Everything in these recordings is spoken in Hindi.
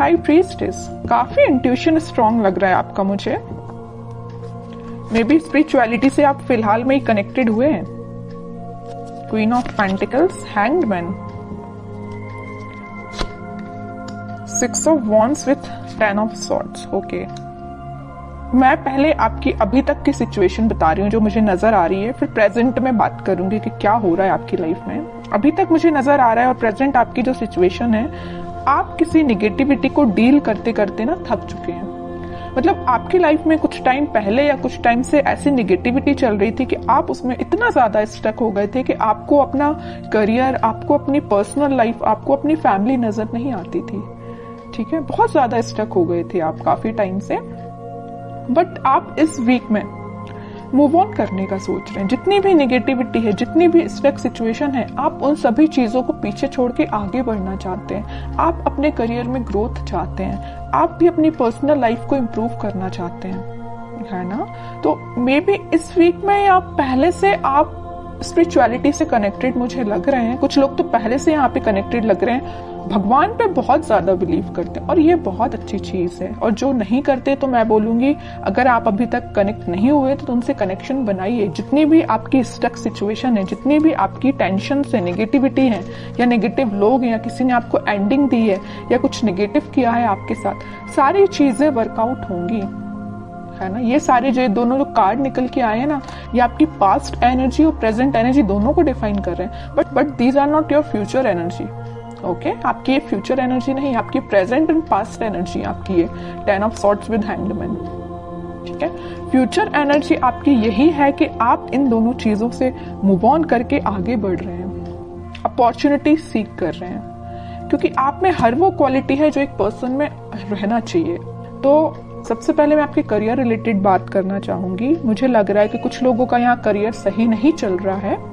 हाई प्रीस्टेस, काफी इंट्यूशन स्ट्रांग लग रहा है आपका मुझे। मे बी स्पिरिचुअलिटी से आप फिलहाल में ही कनेक्टेड हुए हैं। Queen of pentacles, hanged man, 6 of wands with 10 of swords. Okay, मैं पहले आपकी अभी तक की सिचुएशन बता रही हूँ जो मुझे नजर आ रही है, फिर प्रेजेंट में बात करूंगी कि क्या हो रहा है आपकी लाइफ में। अभी तक मुझे नजर आ रहा है और प्रेजेंट आपकी जो सिचुएशन है, आप किसी निगेटिविटी को डील करते करते ना थक चुके हैं। मतलब आपकी लाइफ में कुछ टाइम पहले या कुछ टाइम से ऐसी निगेटिविटी चल रही थी कि आप उसमें इतना ज्यादा स्टक हो गए थे कि आपको अपना करियर, आपको अपनी पर्सनल लाइफ, आपको अपनी फैमिली नजर नहीं आती थी। ठीक है, बहुत ज्यादा स्टक हो गए थे आप काफी टाइम से। बट आप इस वीक में मूव ऑन करने का सोच रहे हैं। जितनी भी नेगेटिविटी है, जितनी भी स्टक सिचुएशन है, आप उन सभी चीजों को पीछे छोड़ के आगे बढ़ना चाहते हैं। आप अपने करियर में ग्रोथ चाहते हैं, आप भी अपनी पर्सनल लाइफ को इम्प्रूव करना चाहते हैं, है ना। तो मे बी इस वीक में आप पहले से आप स्पिरिचुअलिटी से कनेक्टेड मुझे लग रहे हैं। कुछ लोग तो पहले से यहाँ पे कनेक्टेड लग रहे हैं, भगवान पे बहुत ज्यादा बिलीव करते हैं और ये बहुत अच्छी चीज है। और जो नहीं करते तो मैं बोलूंगी, अगर आप अभी तक कनेक्ट नहीं हुए तो उनसे कनेक्शन बनाइए। जितनी भी आपकी स्टक सिचुएशन है, जितनी भी आपकी टेंशन से नेगेटिविटी है या नेगेटिव लोग या किसी ने आपको एंडिंग दी है या कुछ नेगेटिव किया है आपके साथ, सारी चीजें वर्कआउट होंगी, है ना। ये सारे जो दोनों जो कार्ड निकल के आए हैं ना, ये आपकी पास्ट एनर्जी और प्रेजेंट एनर्जी दोनों को डिफाइन कर रहे हैं। But these are not your future energy. Okay, आपकी ये फ्यूचर एनर्जी नहीं, आपकी प्रेजेंट एंड पास्ट एनर्जी आपकी ये 10 of swords with hanged man. ठीक है, फ्यूचर एनर्जी आपकी यही है कि आप इन दोनों चीजों से मूव ऑन करके आगे बढ़ रहे हैं, अपॉर्चुनिटी सीख कर रहे हैं, क्योंकि आप में हर वो क्वालिटी है जो एक पर्सन में रहना चाहिए। तो सबसे पहले मैं आपके करियर रिलेटेड बात करना चाहूंगी। मुझे लग रहा है कि कुछ लोगों का यहाँ करियर सही नहीं चल रहा है,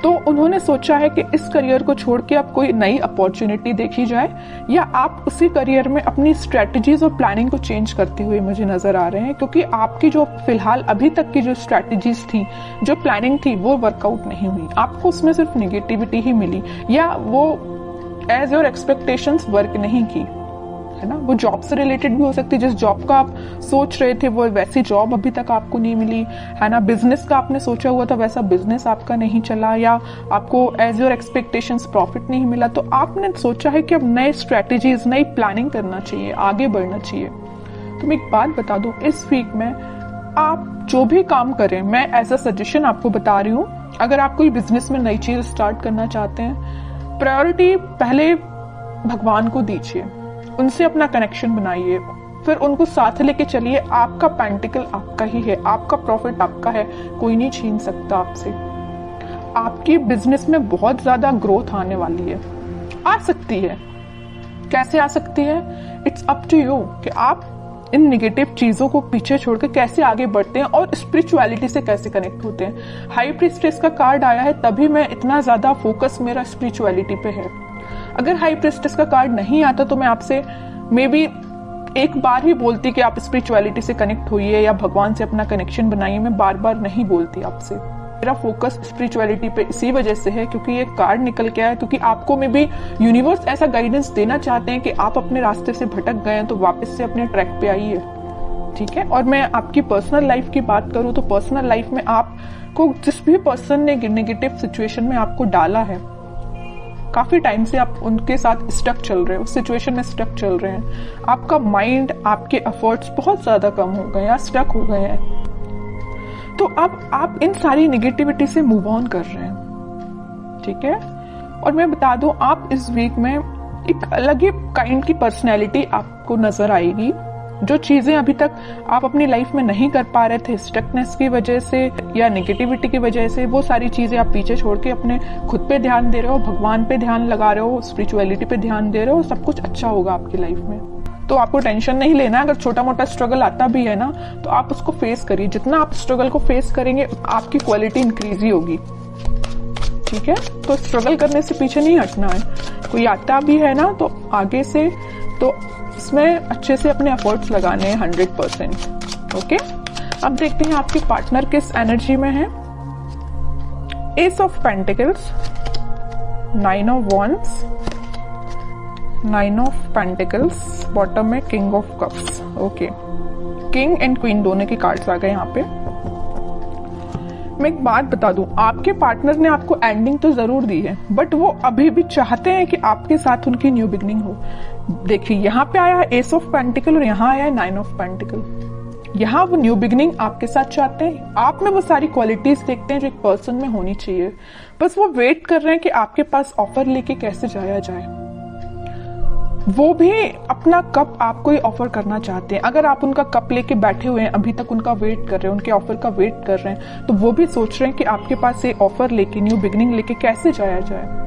तो उन्होंने सोचा है कि इस करियर को छोड़ के अब कोई नई अपॉर्चुनिटी देखी जाए, या आप उसी करियर में अपनी स्ट्रेटजीज और प्लानिंग को चेंज करते हुए मुझे नजर आ रहे हैं। क्योंकि आपकी जो फिलहाल अभी तक की जो स्ट्रेटजीज थी, जो प्लानिंग थी, वो वर्कआउट नहीं हुई, आपको उसमें सिर्फ निगेटिविटी ही मिली, या वो एज योर एक्सपेक्टेशंस वर्क नहीं की, है ना। वो जॉब से रिलेटेड भी हो सकती है, जिस जॉब का आप सोच रहे थे वो वैसी जॉब अभी तक आपको नहीं मिली, है ना। बिजनेस का आपने सोचा हुआ था वैसा बिजनेस आपका नहीं चला, या आपको एज योर एक्सपेक्टेशंस प्रॉफिट नहीं मिला, तो आपने सोचा है कि अब नए स्ट्रेटेजीज, नई प्लानिंग करना चाहिए, आगे बढ़ना चाहिए। तो मैं एक बात बता दूं, इस वीक में आप जो भी काम करें, मैं एज अ सजेशन आपको बता रही हूँ, अगर आप कोई बिजनेस में नई चीज स्टार्ट करना चाहते हैं, प्रायोरिटी पहले भगवान को दीजिए, उनसे अपना कनेक्शन बनाइए, फिर उनको साथ लेके चलिए। आपका पेंटिकल आपका ही है, आपका प्रॉफिट आपका है, कोई नहीं छीन सकता आपसे। आपकी बिजनेस में बहुत ज्यादा ग्रोथ आने वाली है, आ सकती है। कैसे आ सकती है? इट्स अप टू यू कि आप इन निगेटिव चीजों को पीछे छोड़कर कैसे आगे बढ़ते हैं और स्पिरिचुअलिटी से कैसे कनेक्ट होते हैं। हाई प्रीस्टेस का कार्ड आया है, तभी मैं इतना ज्यादा फोकस मेरा स्पिरिचुअलिटी पे है। अगर हाई प्रीस्टेस का कार्ड नहीं आता तो मैं आपसे मे बी एक बार ही बोलती कि आप स्पिरिचुअलिटी से कनेक्ट होइए या भगवान से अपना कनेक्शन बनाइए। मैं बार बार नहीं बोलती आपसे। मेरा फोकस स्पिरिचुअलिटी पे इसी वजह से है क्योंकि ये कार्ड निकल के आया, क्योंकि आपको में भी यूनिवर्स ऐसा गाइडेंस देना चाहते हैं कि आप अपने रास्ते से भटक गए हैं तो वापस से अपने ट्रैक पे आइए। ठीक है, और मैं आपकी पर्सनल लाइफ की बात करूं तो पर्सनल लाइफ में आपको जिस भी पर्सन ने नेगेटिव सिचुएशन में आपको डाला है, काफी टाइम से आप उनके साथ स्टक चल रहे हो, उस सिचुएशन में स्टक चल रहे हैं, आपका माइंड, आपके एफर्ट्स बहुत ज्यादा कम हो गए या स्टक हो गए हैं, तो अब आप इन सारी नेगेटिविटी से मूव ऑन कर रहे हैं। ठीक है, और मैं बता दूं, आप इस वीक में एक अलग ही काइंड की पर्सनैलिटी आपको नजर आएगी। जो चीजें अभी तक आप अपनी लाइफ में नहीं कर पा रहे थे स्टकनेस की वजह से या नेगेटिविटी की वजह से, वो सारी चीजें आप पीछे छोड़ के अपने खुद पे ध्यान दे रहे हो, भगवान पे ध्यान लगा रहे हो, स्पिरिचुअलिटी पे ध्यान दे रहे हो, सब कुछ अच्छा होगा आपकी लाइफ में। तो आपको टेंशन नहीं लेना। अगर छोटा मोटा स्ट्रगल आता भी है ना, तो आप उसको फेस करिए। जितना आप स्ट्रगल को फेस करेंगे आपकी क्वालिटी इंक्रीज ही होगी। ठीक है, तो स्ट्रगल करने से पीछे नहीं हटना है। कोई आता भी है ना तो आगे से तो इसमें अच्छे से अपने एफर्ट्स लगाने हैं 100%। ओके, अब देखते हैं आपके पार्टनर किस एनर्जी में है। Ace of pentacles, 9 of wands, 9 of pentacles, bottom में king of cups. Okay, king and queen दोनों के कार्ड्स आ गए यहाँ पे। मैं एक बात बता दूं, आपके पार्टनर ने आपको एंडिंग तो जरूर दी है, बट वो अभी भी चाहते हैं कि आपके साथ उनकी न्यू बिगनिंग हो। देखिए यहाँ पे आया है एस ऑफ पेंटिकल और यहाँ आया है 9 ऑफ पेंटिकल। यहाँ वो न्यू बिगनिंग आपके साथ चाहते हैं, आप में वो सारी क्वालिटीज देखते हैं जो एक पर्सन में होनी चाहिए, बस वो वेट कर रहे हैं कि आपके पास ऑफर लेके कैसे जाया जाए। वो भी अपना कप आपको ही ऑफर करना चाहते हैं। अगर आप उनका कप लेके बैठे हुए हैं, अभी तक उनका वेट कर रहे हैं, उनके ऑफर का वेट कर रहे हैं, तो वो भी सोच रहे हैं कि आपके पास ये ऑफर लेके, न्यू बिगनिंग लेके कैसे जाया जाए।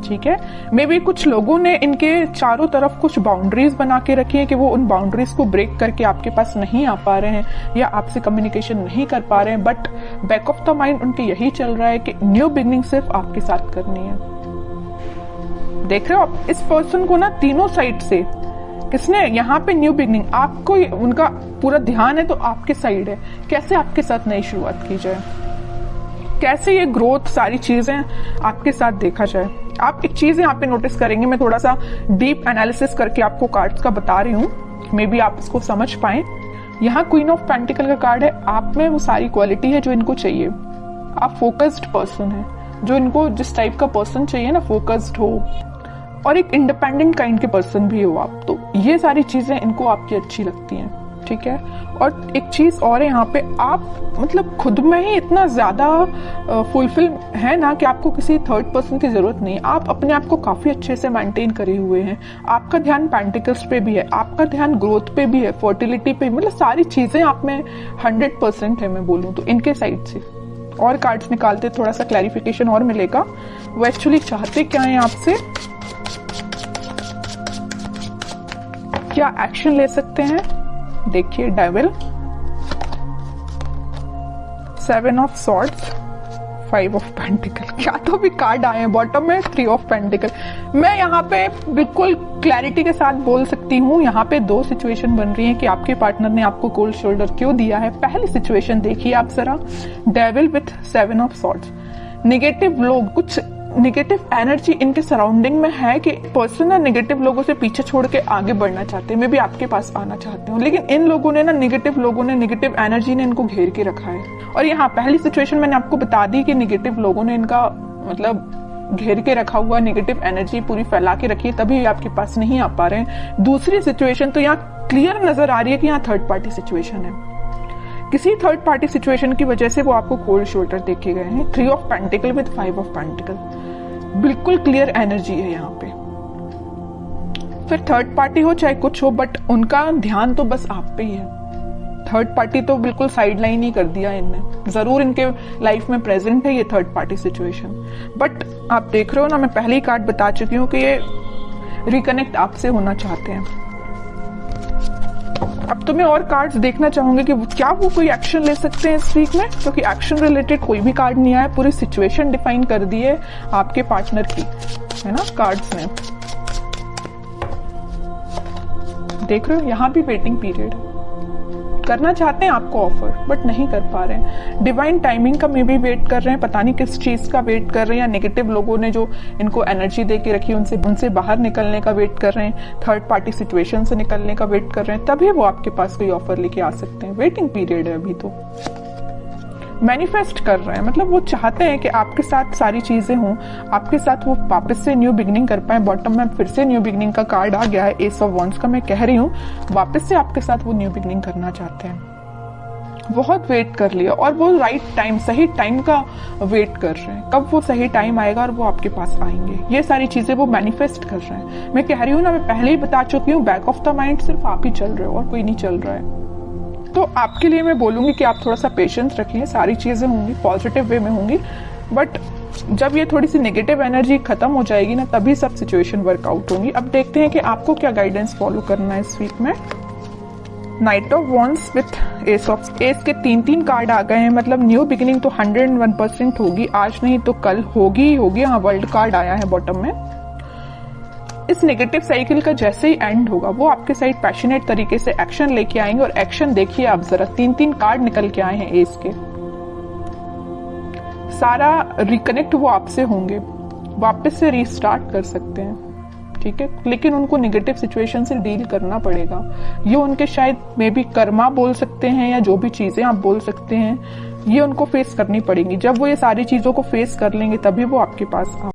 ठीक है, मे बी कुछ लोगों ने इनके चारों तरफ कुछ बाउंड्रीज बना के रखी है कि वो उन बाउंड्रीज को ब्रेक करके आपके पास नहीं आ पा रहे हैं या आपसे कम्युनिकेशन नहीं कर पा रहे हैं, but back of the mind उनके यही चल रहा है कि न्यू बिगनिंग सिर्फ आपके साथ करनी है। देख रहे हो आप इस पर्सन को ना, तीनों साइड से किसने यहाँ पे न्यू बिगनिंग, आपको उनका पूरा ध्यान है तो आपके साइड है, कैसे आपके साथ नई शुरुआत की जाए, कैसे ये ग्रोथ सारी चीजें आपके साथ देखा जाए। आप एक चीज यहाँ पे नोटिस करेंगे, मैं थोड़ा सा डीप एनालिसिस करके आपको कार्ड्स का बता रही हूँ, मे बी आप इसको समझ पाए। यहाँ क्वीन ऑफ पेंटिकल का कार्ड है, आप में वो सारी क्वालिटी है जो इनको चाहिए। आप फोकस्ड पर्सन है, जो इनको जिस टाइप का पर्सन चाहिए ना, फोकस्ड हो और एक इंडिपेंडेंट काइंड के पर्सन भी हो आप, तो ये सारी चीजें इनको आपकी अच्छी लगती हैं। ठीक है, और एक चीज और है यहाँ पे, आप मतलब खुद में ही इतना ज्यादा फुलफिल है ना कि आपको किसी थर्ड पर्सन की जरूरत नहीं। आप अपने आप को काफी अच्छे से मेंटेन करे हुए हैं, आपका ध्यान पेंटिकल्स पे भी है, आपका ध्यान ग्रोथ पे भी है, फर्टिलिटी पे, मतलब सारी चीजें आप में 100% है मैं बोलूँ तो इनके साइड से। और कार्ड्स निकालते थोड़ा सा क्लैरिफिकेशन और मिलेगा, वो एक्चुअली चाहते क्या है आपसे, क्या एक्शन ले सकते हैं। देखिए devil, 7 of swords, 5 of pentacle, क्या तो भी कार्ड आए हैं। बॉटम में 3 ऑफ पेंटिकल। मैं यहाँ पे बिल्कुल क्लैरिटी के साथ बोल सकती हूँ, यहाँ पे 2 सिचुएशन बन रही है कि आपके पार्टनर ने आपको कोल्ड शोल्डर क्यों दिया है। पहली सिचुएशन देखिए आप जरा, devil with 7 of swords. Negative लोग, कुछ नेगेटिव एनर्जी इनके सराउंडिंग में है कि पर्सन ना नेगेटिव लोगों से पीछे छोड़ के आगे बढ़ना चाहते हैं, मे बी आपके पास आना चाहते हो, लेकिन इन लोगों ने ना, नेगेटिव लोगों ने, नेगेटिव एनर्जी ने इनको घेर के रखा है। और यहाँ पहली सिचुएशन मैंने आपको बता दी कि नेगेटिव लोगों ने इनका मतलब घेर के रखा हुआ, नेगेटिव एनर्जी पूरी फैला के रखी है, तभी आपके पास नहीं आ पा रहे हैं। दूसरी सिचुएशन तो यहाँ क्लियर नजर आ रही है कि यहाँ थर्ड पार्टी सिचुएशन है, किसी थर्ड पार्टी सिचुएशन की वजह से वो आपको कोल्ड शोल्डर देखे गए हैं। 3 of pentacle with 5 of pentacle, बिल्कुल क्लियर एनर्जी है यहाँ पे। फिर थर्ड पार्टी हो चाहे कुछ हो, बट उनका ध्यान तो बस आप पे ही है। थर्ड पार्टी तो बिल्कुल साइड लाइन ही कर दिया इनने, जरूर इनके लाइफ में प्रेजेंट है ये थर्ड पार्टी सिचुएशन, बट आप देख रहे हो ना, मैं पहले ही कार्ड बता चुकी हूँ कि ये रिकनेक्ट आपसे होना चाहते हैं। अब तो मैं और कार्ड्स देखना चाहूंगी कि क्या वो कोई एक्शन ले सकते हैं इस वीक में, क्योंकि एक्शन रिलेटेड कोई भी कार्ड नहीं आया, पूरी सिचुएशन डिफाइन कर दी है आपके पार्टनर की, है ना कार्ड्स ने। देख रहे हो यहाँ भी वेटिंग पीरियड, करना चाहते हैं आपको ऑफर बट नहीं कर पा रहे हैं। डिवाइन टाइमिंग का मे भी वेट कर रहे हैं, पता नहीं किस चीज का वेट कर रहे हैं, या नेगेटिव लोगों ने जो इनको एनर्जी दे के रखी उनसे बाहर निकलने का वेट कर रहे हैं, थर्ड पार्टी सिचुएशन से निकलने का वेट कर रहे हैं, तभी वो आपके पास कोई ऑफर लेके आ सकते हैं। वेटिंग पीरियड है अभी तो। मैनिफेस्ट कर रहे हैं, मतलब वो चाहते हैं कि आपके साथ सारी चीजें हों, आपके साथ वो वापस से न्यू बिगनिंग कर पाए। बॉटम में फिर से न्यू बिगनिंग का कार्ड आ गया है, एस ऑफ वॉन्ड्स का। मैं कह रही हूँ वापस से आपके साथ वो न्यू बिगनिंग करना चाहते हैं। बहुत वेट कर लिया और वो राइट टाइम, सही टाइम का वेट कर रहे हैं, कब वो सही टाइम आएगा और वो आपके पास आएंगे। ये सारी चीजें वो मैनिफेस्ट कर रहे हैं। मैं कह रही हूँ ना, मैं पहले ही बता चुकी हूँ, बैक ऑफ द माइंड सिर्फ आप ही चल रहे हो और कोई नहीं चल रहा है। तो आपके लिए मैं बोलूंगी कि आप थोड़ा सा पेशेंस रखिए, सारी चीजें होंगी पॉजिटिव वे में होंगी, बट जब ये थोड़ी सी नेगेटिव एनर्जी खत्म हो जाएगी ना, तभी सब सिचुएशन वर्कआउट होंगी। अब देखते हैं कि आपको क्या गाइडेंस फॉलो करना है इस वीक में। Night of wands with S of, S के 3 कार्ड आ गए हैं, मतलब न्यू बिगिनिंग तो 101% होगी, आज नहीं तो कल होगी ही होगी। हाँ, वर्ल्ड कार्ड आया है बॉटम में। इस नेगेटिव साइकिल का जैसे ही एंड होगा, वो आपके साइड पैशनेट तरीके से एक्शन लेके आएंगे। और एक्शन देखिए आप जरा, 3 कार्ड निकल के आए हैं एस के। सारा रिकनेक्ट वो आपसे होंगे, वापस से रीस्टार्ट कर सकते हैं। ठीक है, लेकिन उनको निगेटिव सिचुएशन से डील करना पड़ेगा। ये उनके शायद मे बी कर्मा बोल सकते हैं या जो भी चीजें आप बोल सकते हैं, ये उनको फेस करनी पड़ेगी। जब वो ये सारी चीजों को फेस कर लेंगे तभी वो आपके पास